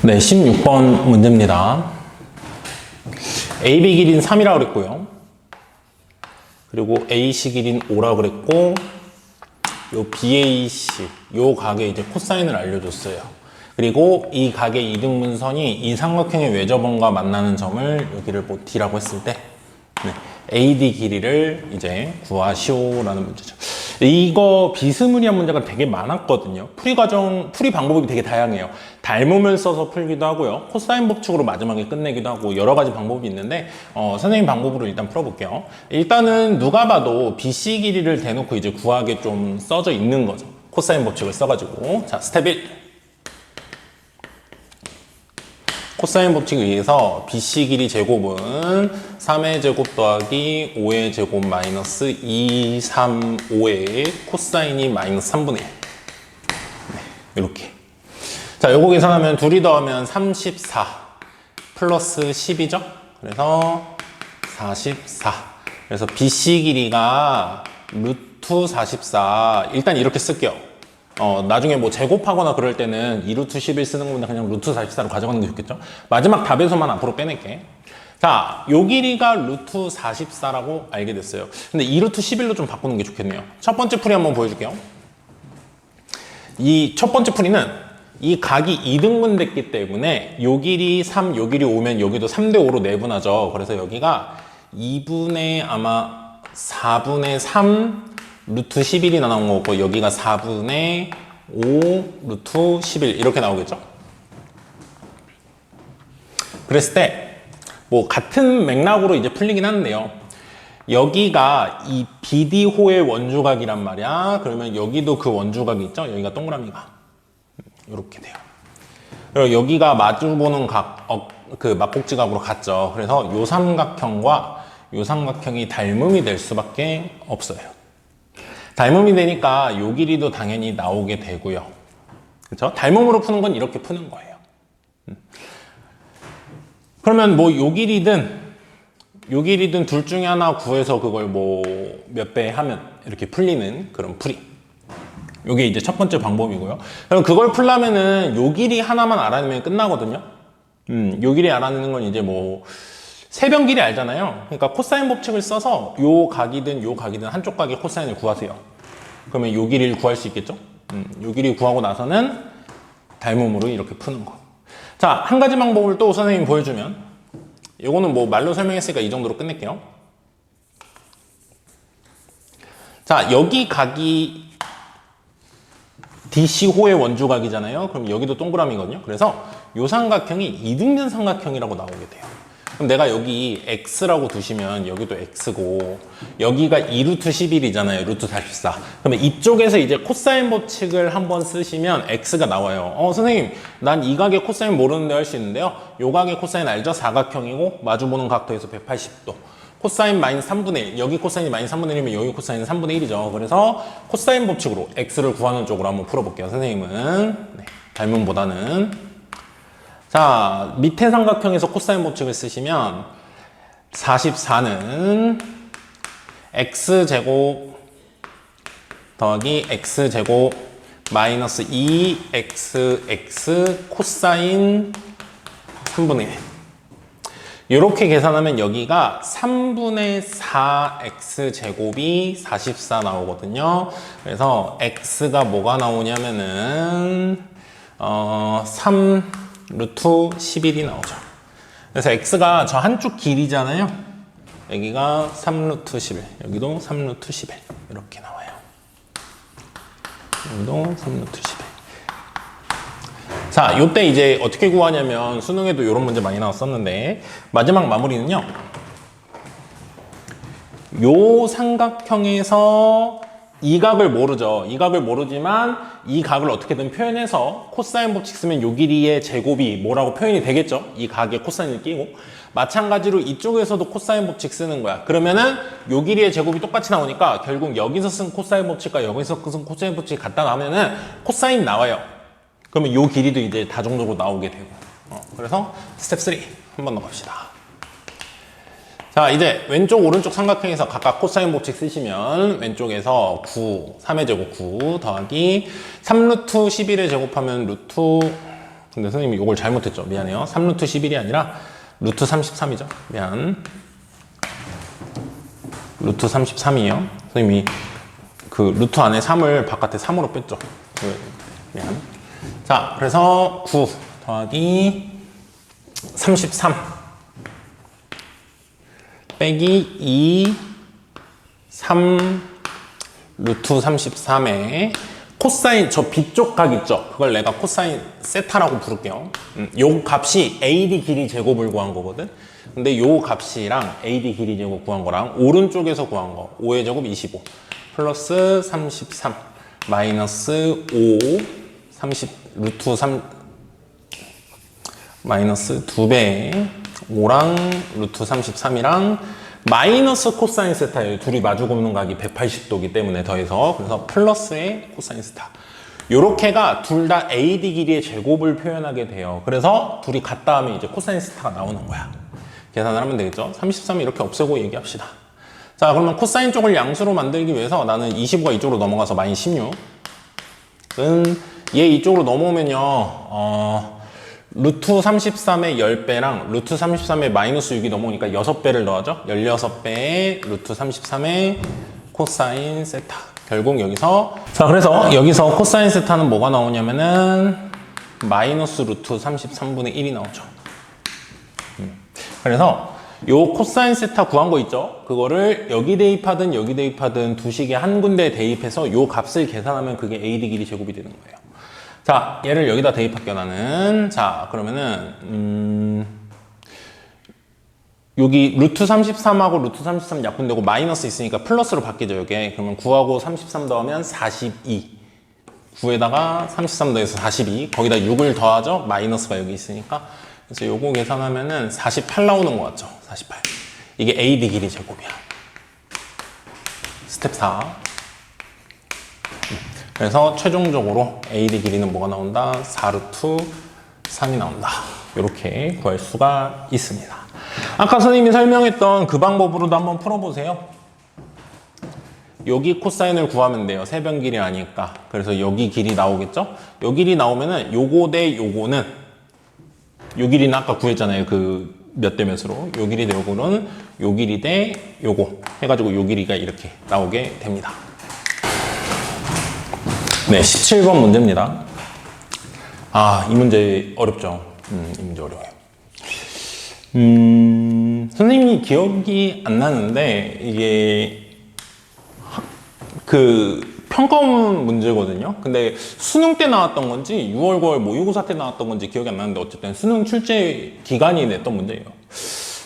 네, 16번 문제입니다. AB 길이는 3이라고 그랬고요. 그리고 AC 길이는 5라고 그랬고, 요 BAC, 요 각의 이제 코사인을 알려줬어요. 그리고 이 각의 이등분선이 이 삼각형의 외접원과 만나는 점을 여기를 뭐 D라고 했을 때, 네, AD 길이를 이제 구하시오라는 문제죠. 이거 비스무리한 문제가 되게 많았거든요. 풀이 방법이 되게 다양해요. 닮음을 써서 풀기도 하고요. 코사인 법칙으로 마지막에 끝내기도 하고 여러 가지 방법이 있는데 선생님 방법으로 일단 풀어볼게요. 일단은 누가 봐도 BC 길이를 대놓고 이제 구하게 좀 써져 있는 거죠. 코사인 법칙을 써가지고. 자, 스텝 1. 코사인 법칙에 의해서 BC 길이 제곱은 3의 제곱 더하기 5의 제곱 마이너스 2, 3, 5의 코사인이 마이너스 3분의 1. 네, 이렇게. 자, 요거 계산하면 둘이 더하면 34 플러스 10이죠? 그래서 44. 그래서 BC 길이가 루트 44. 일단 이렇게 쓸게요. 나중에 뭐 제곱하거나 그럴 때는 2루트 11 쓰는 것보다 그냥 루트 44로 가져가는 게 좋겠죠? 마지막 답에서만 앞으로 빼낼게. 자, 요 길이가 루트 44라고 알게 됐어요. 근데 2루트 11로 좀 바꾸는 게 좋겠네요. 첫 번째 풀이 한번 보여줄게요. 이 첫 번째 풀이는 이 각이 2등분 됐기 때문에 요 길이 3, 요 길이 5면 여기도 3대 5로 내분하죠. 그래서 여기가 2분의 아마 4분의 3 루트 11이 나온 거고 여기가 4분의 5 루트 11 이렇게 나오겠죠? 그랬을 때 뭐 같은 맥락으로 이제 풀리긴 하는데요. 여기가 이 BD호의 원주각이란 말이야. 그러면 여기도 그 원주각이 있죠? 여기가 동그라미가 이렇게 돼요. 그리고 여기가 마주보는 각, 그 막곡지각으로 같죠. 그래서 요 삼각형과 요 삼각형이 닮음이 될 수밖에 없어요. 닮음이 되니까 요 길이도 당연히 나오게 되고요. 그렇죠? 닮음으로 푸는 건 이렇게 푸는 거예요. 그러면 뭐 요 길이든 둘 중에 하나 구해서 그걸 뭐 몇 배 하면 이렇게 풀리는 그런 풀이. 요게 이제 첫 번째 방법이고요. 그럼 그걸 풀려면은 요 길이 하나만 알아내면 끝나거든요. 요 길이 알아내는 건 이제 뭐 세변 길이 알잖아요. 그러니까 코사인 법칙을 써서 요 각이든 한쪽 각의 코사인을 구하세요. 그러면 요 길이를 구할 수 있겠죠? 요 길이 구하고 나서는 닮음으로 이렇게 푸는 거. 자, 한 가지 방법을 또 선생님이 보여주면 요거는 뭐 말로 설명했으니까 이 정도로 끝낼게요. 자, 여기 각이 DC호의 원주각이잖아요. 그럼 여기도 동그라미거든요. 그래서 요 삼각형이 이등변 삼각형이라고 나오게 돼요. 그럼 내가 여기 x라고 두시면 여기도 x고 여기가 2루트 11이잖아요. 루트 44. 그러면 이쪽에서 이제 코사인 법칙을 한번 쓰시면 x가 나와요. 선생님 난 이 각의 코사인 모르는데 할 수 있는데요. 요 각의 코사인 알죠? 사각형이고 마주보는 각도에서 180도. 코사인 마이너스 3분의 1. 여기 코사인이 마이너스 3분의 1이면 여기 코사인은 3분의 1이죠. 그래서 코사인 법칙으로 x를 구하는 쪽으로 한번 풀어볼게요. 선생님은 네, 닮음보다는 자, 밑에 삼각형에서 코사인 법칙을 쓰시면 44는 x제곱 더하기 x제곱 마이너스 2xx 코사인 3분의 1 이렇게 계산하면 여기가 3분의 4x제곱이 44 나오거든요. 그래서 x가 뭐가 나오냐면은 3 루트 11이 나오죠. 그래서 x가 저 한쪽 길이잖아요. 여기가 3 루트 11, 여기도 3 루트 11 이렇게 나와요. 여기도 3 루트 11. 자, 요때 이제 어떻게 구하냐면 수능에도 이런 문제 많이 나왔었는데 마지막 마무리는요. 요 삼각형에서 이 각을 모르죠. 이 각을 모르지만 이 각을 어떻게든 표현해서 코사인 법칙 쓰면 요 길이의 제곱이 뭐라고 표현이 되겠죠. 이 각에 코사인을 끼고 마찬가지로 이쪽에서도 코사인 법칙 쓰는 거야. 그러면은 요 길이의 제곱이 똑같이 나오니까 결국 여기서 쓴 코사인 법칙과 여기서 쓴 코사인 법칙 갖다 놔면은 코사인 나와요. 그러면 요 길이도 이제 다종적으로 나오게 되고. 그래서 스텝 3 한번 더 갑시다. 자, 이제 왼쪽 오른쪽 삼각형에서 각각 코사인 법칙 쓰시면 왼쪽에서 9, 3의 제곱 9 더하기 3루트 11의 제곱하면 루트 근데 선생님이 이걸 잘못했죠. 미안해요. 3루트 11이 아니라 루트 33이죠. 미안. 루트 33이에요. 선생님이 그 루트 안에 3을 바깥에 3으로 뺐죠. 미안. 자, 그래서 9 더하기 33 빼기 2 3 루트 33에 코사인 저 B쪽 각 있죠? 그걸 내가 코사인 세타라고 부를게요. 요 값이 AD 길이 제곱을 구한 거거든. 근데 요 값이랑 AD 길이 제곱 구한 거랑 오른쪽에서 구한 거 5의 제곱 25 플러스 33 마이너스 5 30 루트 3 마이너스 2배 5랑 루트 33이랑 마이너스 코사인 세타예요. 둘이 마주 보는 각이 180도기 때문에 더해서 그래서 플러스의 코사인 세타. 요렇게가 둘 다 AD 길이의 제곱을 표현하게 돼요. 그래서 둘이 같다 하면 이제 코사인 세타가 나오는 거야. 계산을 하면 되겠죠. 33을 이렇게 없애고 얘기합시다. 자, 그러면 코사인 쪽을 양수로 만들기 위해서 나는 25가 이쪽으로 넘어가서 마이너스 16은 얘 이쪽으로 넘어오면요. 루트 33의 10배랑 루트 33의 마이너스 6이 넘어오니까 6배를 더하죠. 16배의 루트 33의 코사인 세타. 결국 여기서 자, 그래서 여기서 코사인 세타는 뭐가 나오냐면은 마이너스 루트 33분의 1이 나오죠. 그래서 요 코사인 세타 구한 거 있죠? 그거를 여기 대입하든 여기 대입하든 두 식에 한 군데에 대입해서 요 값을 계산하면 그게 AD 길이 제곱이 되는 거예요. 자, 얘를 여기다 대입할게요, 나는. 자, 그러면은, 여기 루트 33하고 루트 33 약분되고 마이너스 있으니까 플러스로 바뀌죠, 여기. 그러면 9하고 33 더하면 42. 9에다가 33 더해서 42. 거기다 6을 더하죠? 마이너스가 여기 있으니까. 그래서 요거 계산하면은 48 나오는 것 같죠? 48. 이게 AD 길이 제곱이야. 스텝 4. 그래서 최종적으로 AD 길이는 뭐가 나온다? 4루트 3이 나온다. 이렇게 구할 수가 있습니다. 아까 선생님이 설명했던 그 방법으로도 한번 풀어보세요. 여기 코사인을 구하면 돼요. 세변 길이 아니니까. 그래서 여기 길이 나오겠죠? 요 길이 나오면은 요거 대 요거는 요 길이는 아까 구했잖아요. 그 몇 대 몇으로. 요 길이 대 요거는 요 길이 대 요거 해가지고 요 길이가 이렇게 나오게 됩니다. 네, 17번 문제입니다. 아, 이 문제 어렵죠? 이 문제 어려워요. 선생님이 기억이 안 나는데, 이게, 평가원 문제거든요? 근데 수능 때 나왔던 건지, 6월, 9월 모의고사 때 나왔던 건지 기억이 안 나는데, 어쨌든 수능 출제 기간이 냈던 문제예요.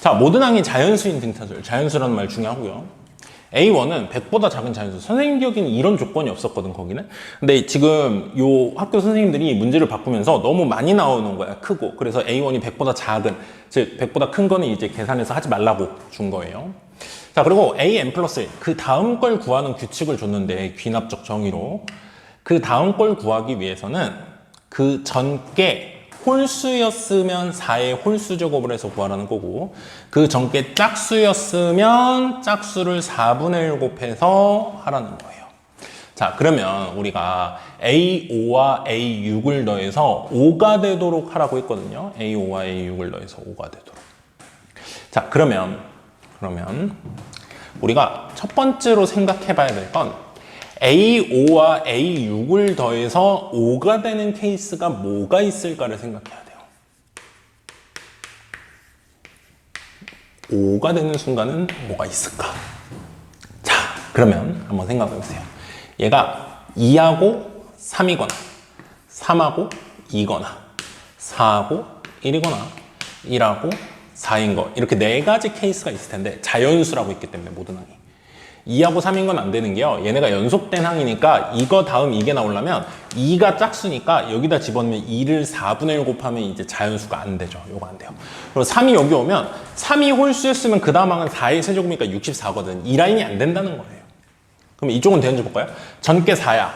자, 모든 항이 자연수인 등차수열. 자연수라는 말 중요하고요. A1은 100보다 작은 자연수. 선생님 기억에는 이런 조건이 없었거든, 거기는. 근데 지금 요 학교 선생님들이 문제를 바꾸면서 너무 많이 나오는 거야, 크고. 그래서 A1이 100보다 작은, 즉 100보다 큰 거는 이제 계산해서 하지 말라고 준 거예요. 자, 그리고 AN 플러스 1. 그 다음 걸 구하는 규칙을 줬는데, 귀납적 정의로. 그 다음 걸 구하기 위해서는 그 전께 홀수였으면 4의 홀수 제곱을 해서 구하라는 거고, 그 전께 짝수였으면 짝수를 4분의 1 곱해서 하라는 거예요. 자, 그러면 우리가 A5와 A6을 더해서 5가 되도록 하라고 했거든요. A5와 A6을 더해서 5가 되도록. 자, 그러면 우리가 첫 번째로 생각해 봐야 될 건 A5와 A6을 더해서 5가 되는 케이스가 뭐가 있을까를 생각해야 돼요. 5가 되는 순간은 뭐가 있을까? 자, 그러면 한번 생각해 보세요. 얘가 2하고 3이거나 3하고 2거나 4하고 1이거나 1하고 4인 거, 이렇게 네 가지 케이스가 있을 텐데 자연수라고 있기 때문에 모든 항이 2하고 3인 건 안 되는 게요. 얘네가 연속된 항이니까 이거 다음 이게 나오려면 2가 짝수니까 여기다 집어넣으면 2를 4분의 1 곱하면 이제 자연수가 안 되죠. 요거 안 돼요. 그리고 3이 여기 오면 3이 홀수였으면 그 다음 항은 4의 세제곱이니까 64거든. 이 라인이 안 된다는 거예요. 그럼 이쪽은 되는지 볼까요? 전께 4야.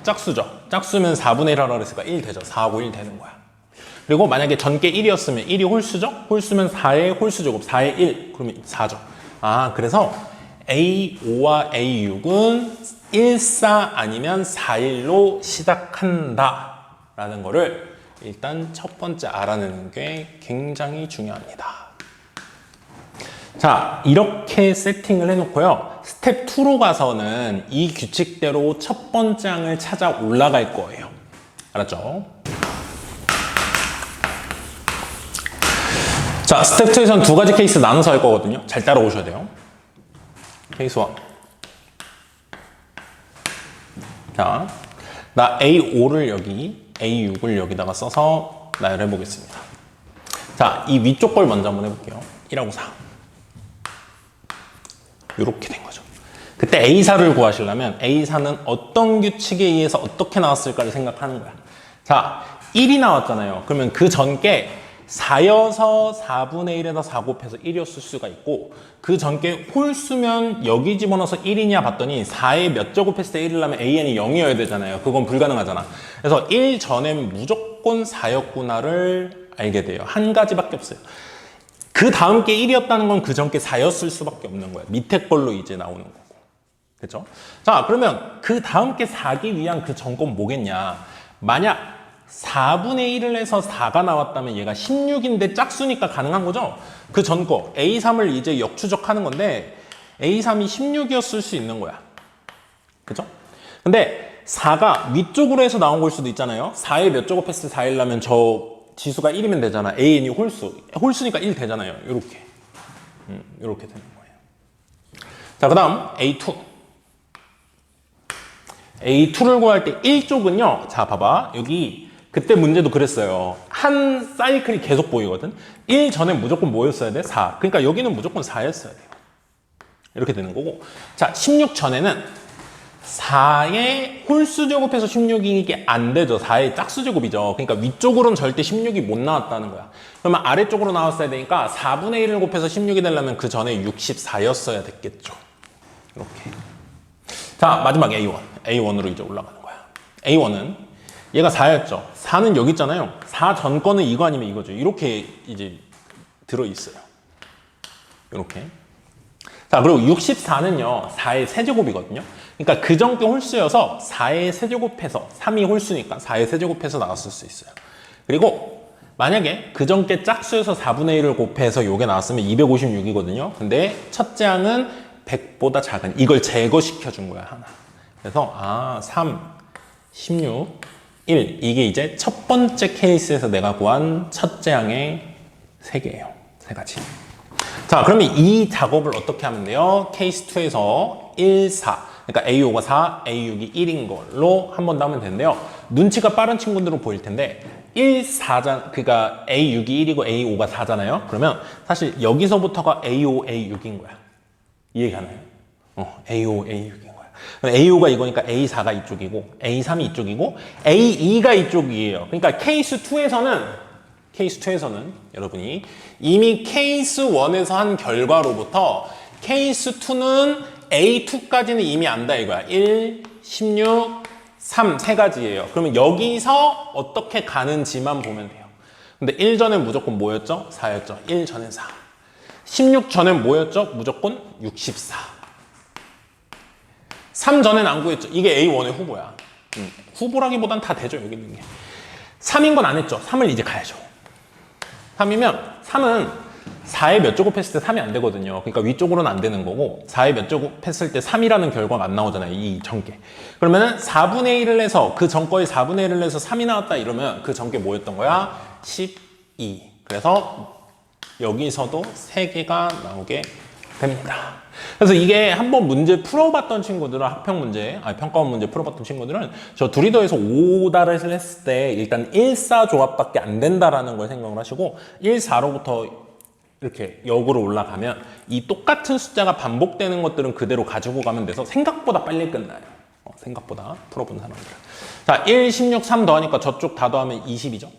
짝수죠. 짝수면 4분의 1 하라고 그랬으니까 1 되죠. 4하고 1 되는 거야. 그리고 만약에 전께 1이었으면 1이 홀수죠? 홀수면 4의 홀수 제곱, 4의 1, 그러면 4죠. 아, 그래서 A5와 A6은 1, 4 아니면 4, 1로 시작한다 라는 거를 일단 첫 번째 알아내는 게 굉장히 중요합니다. 자, 이렇게 세팅을 해놓고요. 스텝 2로 가서는 이 규칙대로 첫 번째 항을 찾아 올라갈 거예요. 알았죠? 자, 스텝 2에서는 두 가지 케이스 나눠서 할 거거든요. 잘 따라오셔야 돼요. 케이스 1. 자, 나 A5를 여기, A6을 여기다가 써서 나열해 보겠습니다. 자, 이 위쪽 걸 먼저 한번 해볼게요. 1하고 4. 이렇게 된 거죠. 그때 A4를 구하시려면 A4는 어떤 규칙에 의해서 어떻게 나왔을까를 생각하는 거야. 자, 1이 나왔잖아요. 그러면 그 전께 4여서 4분의 1에다 4 곱해서 1이었을 수가 있고, 그 전께 홀수면 여기 집어넣어서 1이냐 봤더니 4에 몇 저 곱했을 때 1을 하면 AN이 0이어야 되잖아요. 그건 불가능하잖아. 그래서 1 전엔 무조건 4였구나를 알게 돼요. 한 가지밖에 없어요. 그 다음 게 1이었다는 건 그 전께 4였을 수밖에 없는 거예요. 밑에 걸로 이제 나오는 거고. 그렇죠? 자, 그러면 그 다음 게 4기 위한 그 전 건 뭐겠냐. 만약 4분의 1을 해서 4가 나왔다면 얘가 16인데 짝수니까 가능한 거죠? 그 전 거 A3을 이제 역추적하는 건데 A3이 16이었을 수 있는 거야. 그죠? 근데 4가 위쪽으로 해서 나온 걸 수도 있잖아요. 4에 몇 저 곱했을 때 4일라면 저 지수가 1이면 되잖아. AN이 홀수니까 1 되잖아요. 이렇게 이렇게 되는 거예요. 자, 그 다음 A2. A2를 구할 때 1쪽은요. 자, 봐봐. 여기 그때 문제도 그랬어요. 한 사이클이 계속 보이거든. 1 전에 무조건 뭐였어야 돼? 4. 그러니까 여기는 무조건 4였어야 돼요. 이렇게 되는 거고. 자, 16 전에는 4의 홀수 제곱해서 16이 이게 안 되죠. 4의 짝수 제곱이죠. 그러니까 위쪽으로는 절대 16이 못 나왔다는 거야. 그러면 아래쪽으로 나왔어야 되니까 4분의 1을 곱해서 16이 되려면 그 전에 64였어야 됐겠죠. 이렇게. 자, 마지막 A1. A1으로 이제 올라가는 거야. A1은 얘가 4였죠. 4는 여기 있잖아요. 4 전 거는 이거 아니면 이거죠. 이렇게 이제 들어있어요. 이렇게. 자, 그리고 64는요. 4의 세제곱이거든요. 그러니까 그 전께 홀수여서 4의 세제곱해서 3이 홀수니까 4의 세제곱해서 나왔을 수 있어요. 그리고 만약에 그 전께 짝수여서 4분의 1을 곱해서 요게 나왔으면 256이거든요. 근데 첫째 항은 100보다 작은 이걸 제거시켜 준 거야, 하나. 그래서 3, 16, 1 이게 이제 첫 번째 케이스에서 내가 구한 첫째 항의 3개예요. 3가지. 자, 그러면 이 작업을 어떻게 하면 돼요? 케이스 2에서 1, 4. 그러니까 A5가 4, A6이 1인 걸로 한 번 더 하면 되는데요. 눈치가 빠른 친구들은 보일 텐데 1, 4자, 그러니까 A6이 1이고 A5가 4잖아요. 그러면 사실 여기서부터가 A5, A6인 거야. 이해가나요? A5, A6인 거야. 그럼 A5가 이거니까 A4가 이쪽이고 A3이 이쪽이고 A2가 이쪽이에요. 그러니까 케이스 2에서는 여러분이 이미 케이스 1에서 한 결과로부터 케이스 2는 A2까지는 이미 안다 이거야. 1, 16, 3, 세 가지예요. 그러면 여기서 어떻게 가는지만 보면 돼요. 근데 1 전엔 무조건 뭐였죠? 4였죠. 1 전엔 4. 16 전엔 뭐였죠? 무조건 64. 3 전엔 안 구했죠. 이게 A1의 후보야. 후보라기보단 다 되죠, 여기 있는 게. 3인 건 안 했죠. 3을 이제 가야죠. 3이면 3은 4에 몇 제곱했을 때 3이 안 되거든요. 그러니까 위쪽으로는 안 되는 거고 4에 몇 제곱했을 때 3이라는 결과가 안 나오잖아요. 이 전개. 그러면은 4분의 1을 해서 그 전거에 4분의 1을 해서 3이 나왔다 이러면 그 전개 뭐였던 거야? 12. 그래서 여기서도 3개가 나오게 됩니다. 그래서 이게 한번 문제 풀어봤던 친구들은 평가원 문제 풀어봤던 친구들은 저 둘이 더해서 5달을 했을 때 일단 1, 4 조합밖에 안 된다라는 걸 생각을 하시고 1, 4로부터 이렇게 역으로 올라가면 이 똑같은 숫자가 반복되는 것들은 그대로 가지고 가면 돼서 생각보다 빨리 끝나요. 생각보다 풀어본 사람들. 자, 1, 16, 3 더하니까 저쪽 다 더하면 20이죠.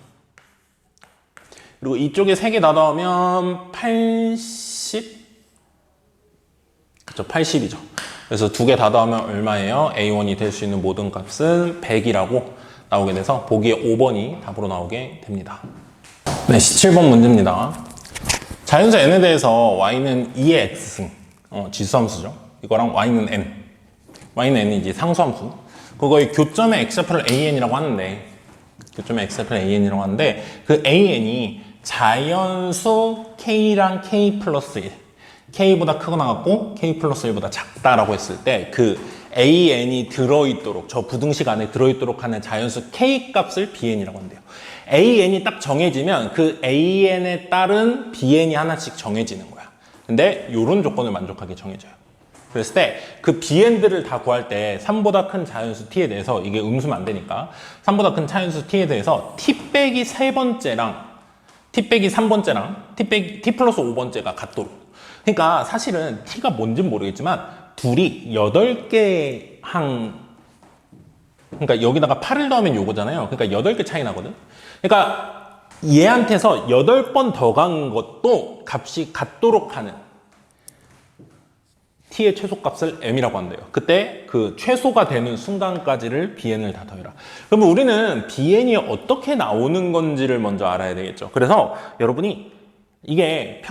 그리고 이쪽에 3개 다 더하면 80? 그쵸, 80이죠. 그래서 2개 다 더하면 얼마예요? A1이 될 수 있는 모든 값은 100이라고 나오게 돼서 보기에 5번이 답으로 나오게 됩니다. 네, 17번 문제입니다. 자연수 n에 대해서 y는 2의 x승, 지수함수죠. 이거랑 y는 n이 이제 상수함수. 그거의 교점의 x좌표를 an이라고 하는데 좀 x좌표 an이라고 하는데 그 an이 자연수 k랑 k 플러스 1 k보다 크거나 같고 k 플러스 1보다 작다라고 했을 때 그 an이 들어있도록 저 부등식 안에 들어있도록 하는 자연수 k 값을 bn이라고 한대요. an이 딱 정해지면 그 an에 따른 bn이 하나씩 정해지는 거야. 근데 이런 조건을 만족하게 정해져요. 그랬을 때 그 bn들을 다 구할 때 3보다 큰 자연수 t에 대해서 이게 음수면 안 되니까 3보다 큰 자연수 t에 대해서 t 빼기 3번째랑 t 빼기 3번째랑 t 플러스 5번째가 같도록. 그러니까 사실은 t가 뭔진 모르겠지만 둘이 8개 그러니까 여기다가 8을 더하면 요거잖아요. 그러니까 8개 차이 나거든. 그러니까 얘한테서 8번 더 간 것도 값이 같도록 하는 t의 최소값을 m이라고 한대요. 그때 그 최소가 되는 순간까지를 bn을 다 더해라. 그러면 우리는 bn이 어떻게 나오는 건지를 먼저 알아야 되겠죠. 그래서 여러분이 이게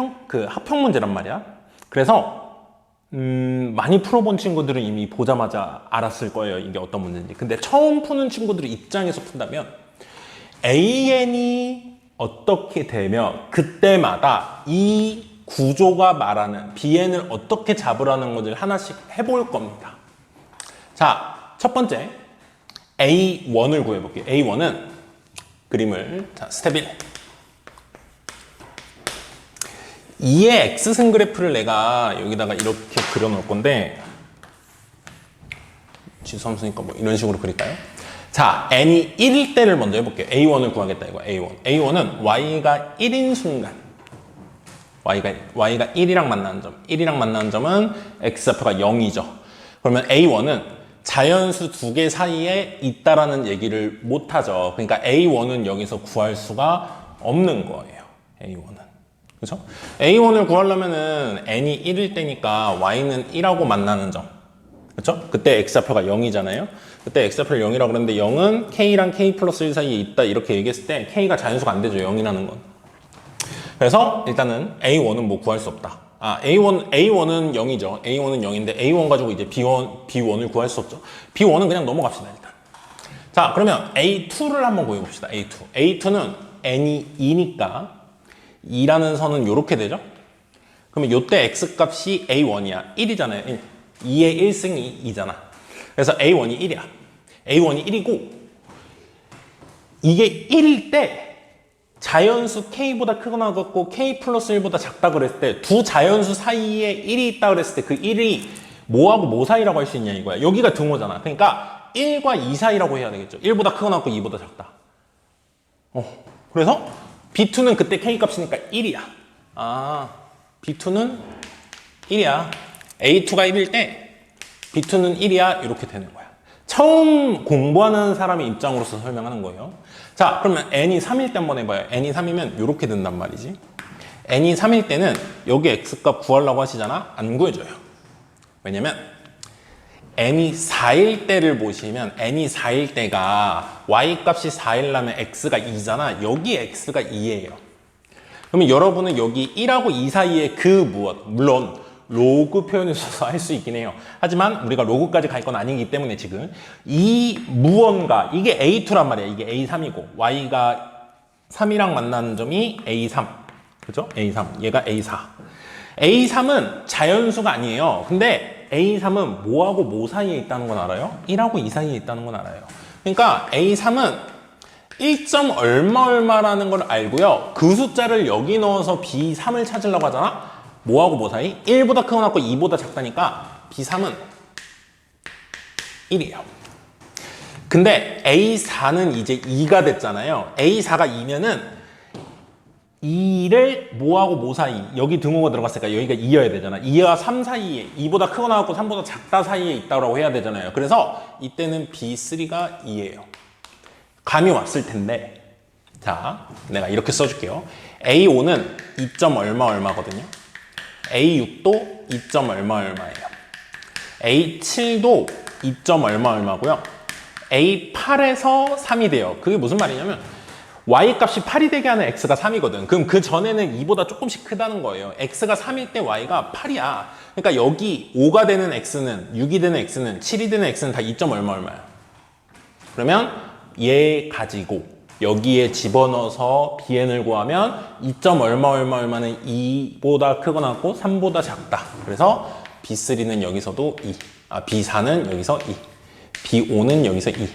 합평 문제란 말이야. 그래서 많이 풀어본 친구들은 이미 보자마자 알았을 거예요. 이게 어떤 문제인지. 근데 처음 푸는 친구들의 입장에서 푼다면 an이 어떻게 되면 그때마다 이 구조가 말하는 bn을 어떻게 잡으라는 것을 하나씩 해볼 겁니다. 자, 첫 번째 a1을 구해볼게요. a1은 그림을 스텝 1 2의 x승 그래프를 내가 여기다가 이렇게 그려놓을 건데 지수함수니까 뭐 이런 식으로 그릴까요? 자, n이 1일 때를 먼저 해볼게요. a1을 구하겠다 이거 a1. a1은 y가 1인 순간 y가 1이랑 만나는 점은 x좌표가 0이죠. 그러면 a1은 자연수 두 개 사이에 있다라는 얘기를 못하죠. 그러니까 a1은 여기서 구할 수가 없는 거예요. a1은. 그렇죠? a1을 구하려면은 n이 1일 때니까 y는 1하고 만나는 점. 그렇죠? 그때 x좌표가 0이잖아요. 그때 x좌표를 0이라고 그랬는데 0은 k랑 k 플러스 1 사이에 있다 이렇게 얘기했을 때 k가 자연수가 안 되죠. 0이라는 건. 그래서 일단은 a1은 뭐 구할 수 없다. a1은 0이죠. a1은 0인데 a1 가지고 이제 b1을 구할 수 없죠. b1은 그냥 넘어갑시다 일단. 자, 그러면 a2를 한번 구해봅시다. a2는 n이 2니까 2라는 선은 이렇게 되죠. 그러면 이때 x값이 a1이야. 1이잖아요. 1. 2의 1승이 2잖아. 그래서 a1이 1이야. a1이 1이고 이게 1일 때 자연수 k보다 크거나 같고 k 플러스 1보다 작다 그랬을 때 두 자연수 사이에 1이 있다 그랬을 때 그 1이 뭐하고 뭐 사이라고 할 수 있냐 이거야. 여기가 등호잖아. 그러니까 1과 2 사이라고 해야 되겠죠. 1보다 크거나 같고 2보다 작다. 그래서 b2는 그때 k 값이니까 1이야. b2는 1이야. a2가 1일 때 b2는 1이야. 이렇게 되는 거야. 처음 공부하는 사람의 입장으로서 설명하는 거예요. 자, 그러면 n이 3일 때 한번 해봐요. n이 3이면 이렇게 된단 말이지. n이 3일 때는 여기 x값 구하려고 하시잖아. 안 구해줘요. 왜냐면 n이 4일 때를 보시면 n이 4일 때가 y값이 4일라면 x가 2잖아. 여기 x가 2예요. 그러면 여러분은 여기 1하고 2 사이에 그 무엇, 물론 로그 표현을 써서 할 수 있긴 해요. 하지만 우리가 로그까지 갈 건 아니기 때문에 지금 이 무언가, 이게 A2란 말이야. 이게 A3이고 Y가 3이랑 만나는 점이 A3. 그죠? A3. 얘가 A4. A3은 자연수가 아니에요. 근데 A3은 뭐하고 뭐 사이에 있다는 건 알아요? 1하고 2 사이에 있다는 건 알아요. 그러니까 A3은 1점 얼마라는 걸 알고요. 그 숫자를 여기 넣어서 B3을 찾으려고 하잖아? 뭐하고 뭐 사이? 1보다 크거나 같고 2보다 작다니까 B3은 1이에요. 근데 A4는 이제 2가 됐잖아요. A4가 2면은 2를 뭐하고 뭐 사이? 여기 등호가 들어갔으니까 여기가 2여야 되잖아. 2와 3 사이에 2보다 크거나 같고 3보다 작다 사이에 있다고 해야 되잖아요. 그래서 이때는 B3가 2예요. 감이 왔을 텐데 자, 내가 이렇게 써줄게요. A5는 2점 얼마거든요. A6도 2점 얼마예요. A7도 2점 얼마고요. A8에서 3이 돼요. 그게 무슨 말이냐면 Y값이 8이 되게 하는 X가 3이거든. 그럼 그 전에는 2보다 조금씩 크다는 거예요. X가 3일 때 Y가 8이야. 그러니까 여기 5가 되는 X는, 6이 되는 X는, 7이 되는 X는 다 2점 얼마야. 그러면 얘 가지고 여기에 집어넣어서 bn을 구하면 2점 얼마 얼마는 2보다 크거나 같고 3보다 작다. 그래서 b3는 여기서도 2, b4는 여기서 2, b5는 여기서 2,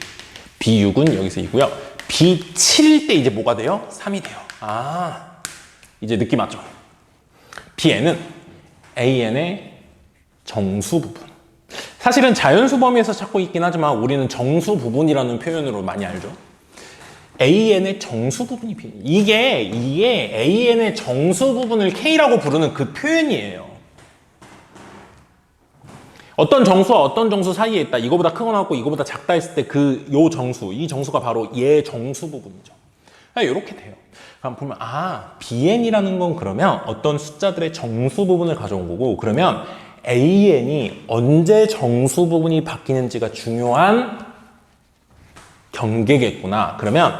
b6은 여기서 2고요. b7일 때 이제 뭐가 돼요? 3이 돼요. 이제 느낌 왔죠? bn은 an의 정수 부분. 사실은 자연수 범위에서 찾고 있긴 하지만 우리는 정수 부분이라는 표현으로 많이 알죠. an의 정수 부분이 b. 이게 an의 정수 부분을 k라고 부르는 그 표현이에요. 어떤 정수와 어떤 정수 사이에 있다. 이거보다 크거나 같고 이거보다 작다 했을 때 요 정수, 이 정수가 바로 얘 정수 부분이죠. 이렇게 돼요. 그럼 보면 bn이라는 건 그러면 어떤 숫자들의 정수 부분을 가져온 거고, 그러면 an이 언제 정수 부분이 바뀌는지가 중요한 경계겠구나. 그러면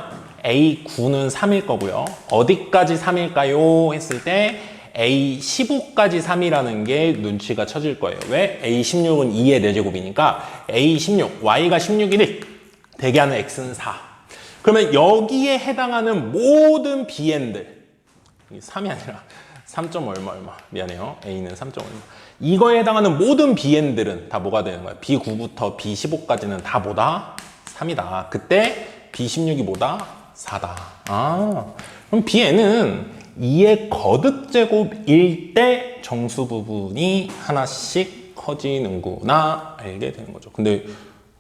A9는 3일 거고요. 어디까지 3일까요? 했을 때 A15까지 3이라는 게 눈치가 쳐질 거예요. 왜? A16은 2의 4제곱이니까 A16, Y가 16이니 대개하는 X는 4. 그러면 여기에 해당하는 모든 BN들, 3이 아니라 3. 얼마 미안해요. A는 3. 얼마. 이거에 해당하는 모든 BN들은 다 뭐가 되는 거야? B9부터 B15까지는 다 뭐다? 3이다. 그때 B16이 뭐다? 4다. 그럼 BN은 2의 거듭제곱일 때 정수 부분이 하나씩 커지는구나 알게 되는 거죠. 근데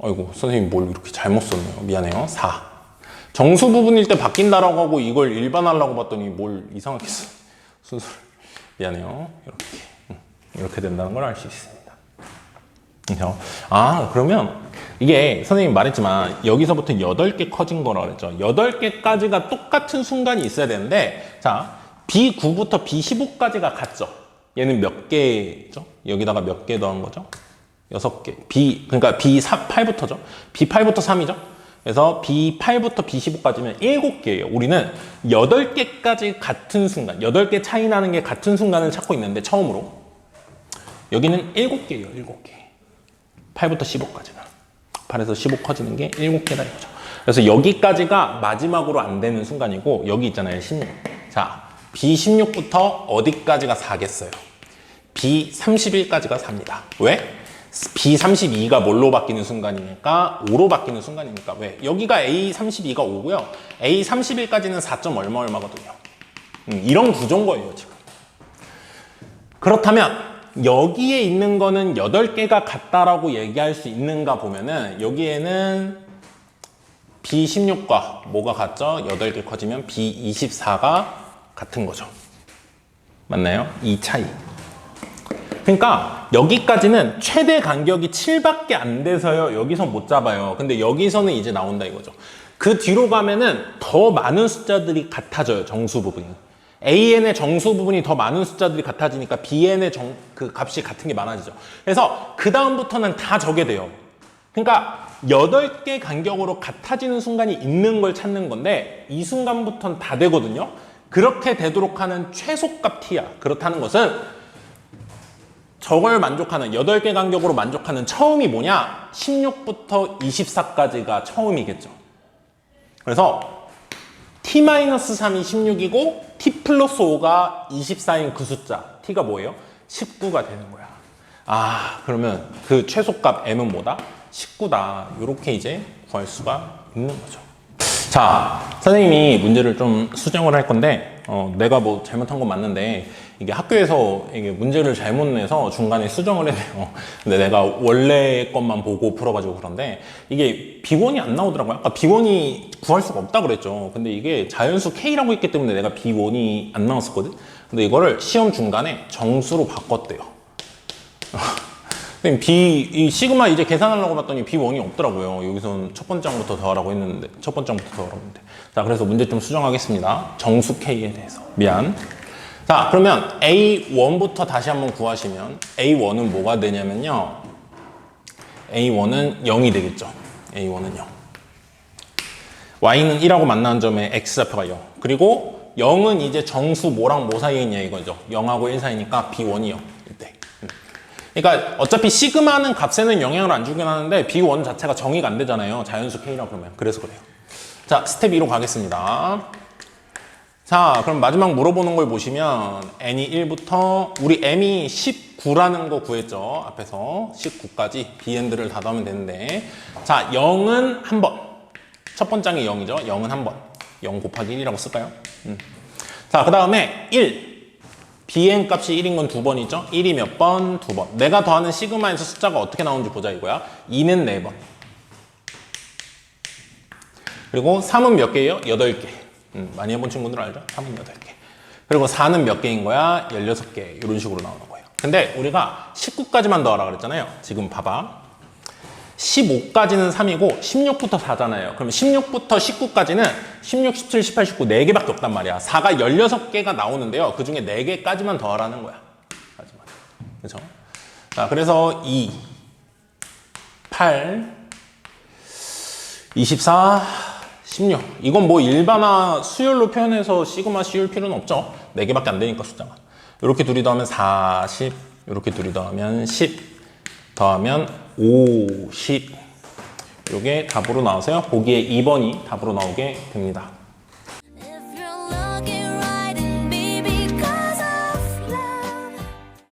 아이고 선생님 뭘 이렇게 잘못 썼네요. 미안해요. 4. 정수 부분일 때 바뀐다라고 하고 이걸 일반하려고 봤더니 뭘 이상하게 써. 순서를. 미안해요. 이렇게 된다는 걸 알 수 있습니다. 그렇죠? 그러면 이게 선생님이 말했지만 여기서부터 8개 커진 거라 그랬죠. 8개까지가 똑같은 순간이 있어야 되는데, 자, B9부터 B15까지가 같죠. 얘는 몇 개죠? 여기다가 몇 개 더한 거죠? 6개. 그러니까 B8부터죠. B8부터 3이죠. 그래서 B8부터 B15까지면 7개예요. 우리는 8개까지 같은 순간, 8개 차이 나는 게 같은 순간을 찾고 있는데 처음으로 여기는 7개예요. 7개. 8부터 15까지가. 8에서 15 커지는 게 7개다 이거죠. 그래서 여기까지가 마지막으로 안 되는 순간이고, 여기 있잖아요. 16. 자, B16부터 어디까지가 4겠어요? B31까지가 4입니다. 왜? B32가 뭘로 바뀌는 순간이니까 5로 바뀌는 순간이니까. 왜? 여기가 A32가 5고요. A31까지는 4. 얼마거든요. 이런 구조인 거예요, 지금. 그렇다면 여기에 있는 거는 8개가 같다라고 얘기할 수 있는가 보면은 여기에는 B16과 뭐가 같죠? 8개 커지면 B24가 같은 거죠. 맞나요? 이 차이. 그러니까 여기까지는 최대 간격이 7밖에 안 돼서요. 여기서 못 잡아요. 근데 여기서는 이제 나온다 이거죠. 그 뒤로 가면은 더 많은 숫자들이 같아져요. 정수 부분이. AN의 정수 부분이 더 많은 숫자들이 같아지니까 BN의 그 값이 같은 게 많아지죠. 그래서 그 다음부터는 다 적게 돼요. 그러니까 8개 간격으로 같아지는 순간이 있는 걸 찾는 건데 이 순간부터는 다 되거든요. 그렇게 되도록 하는 최소값 T야. 그렇다는 것은 저걸 만족하는 8개 간격으로 만족하는 처음이 뭐냐? 16부터 24까지가 처음이겠죠. 그래서 T-3이 16이고 T 플러스 5가 24인 그 숫자 T가 뭐예요? 19가 되는 거야. 그러면 그 최소값 M은 뭐다? 19다. 이렇게 이제 구할 수가 있는 거죠. 자, 선생님이 문제를 좀 수정을 할 건데 내가 뭐 잘못한 건 맞는데 이게 학교에서 이게 문제를 잘못 내서 중간에 수정을 해요. 근데 내가 원래 것만 보고 풀어가지고 그런데 이게 B1이 안 나오더라고요. 아까 B1이 구할 수가 없다 그랬죠. 근데 이게 자연수 K라고 했기 때문에 내가 B1이 안 나왔었거든. 근데 이거를 시험 중간에 정수로 바꿨대요. 이 시그마 이제 계산하려고 봤더니 B1이 없더라고요. 여기서는 첫 번째 항부터 더하라고 했는데, 자, 그래서 문제 좀 수정하겠습니다. 정수 K에 대해서. 미안. 자, 그러면 A1부터 다시 한번 구하시면 A1은 뭐가 되냐면요. A1은 0이 되겠죠. A1은 0. Y는 1하고 만나는 점에 X좌표가 0. 그리고 0은 이제 정수 뭐랑 뭐 사이에 있냐 이거죠. 0하고 1 사이니까 B1이 0. 이때. 그러니까 어차피 시그마는 값에는 영향을 안 주긴 하는데 B1 자체가 정의가 안 되잖아요. 자연수 K라 그러면. 그래서 그래요. 자, 스텝 2로 가겠습니다. 자, 그럼 마지막 물어보는 걸 보시면 n이 1부터 우리 m이 19라는 거 구했죠. 앞에서 19까지 bn드를 다 더하면 되는데, 자, 0은 한 번. 첫 번장이 0이죠. 0은 한 번. 0 곱하기 1이라고 쓸까요? 자, 그 다음에 1. bn 값이 1인 건 2번이죠. 1이 몇 번? 2번. 내가 더하는 시그마에서 숫자가 어떻게 나오는지 보자 이거야. 2는 4번. 그리고 3은 몇 개예요? 8개. 많이 해본 친구들 알죠? 3은 8개. 그리고 4는 몇 개인 거야? 16개. 이런 식으로 나오는 거예요. 근데 우리가 19까지만 더하라 그랬잖아요. 지금 봐봐. 15까지는 3이고 16부터 4잖아요. 그럼 16부터 19까지는 16, 17, 18, 19 4개밖에 없단 말이야. 4가 16개가 나오는데요. 그 중에 4개까지만 더하라는 거야. 그렇죠? 자, 그래서 2, 8, 24, 16. 이건 뭐 일반화 수열로 표현해서 시그마 씌울 필요는 없죠. 4개밖에 안 되니까 숫자가. 이렇게 둘이 더하면 40, 이렇게 둘이 더하면 10, 더하면 50. 이게 답으로 나오세요. 보기에 2번이 답으로 나오게 됩니다.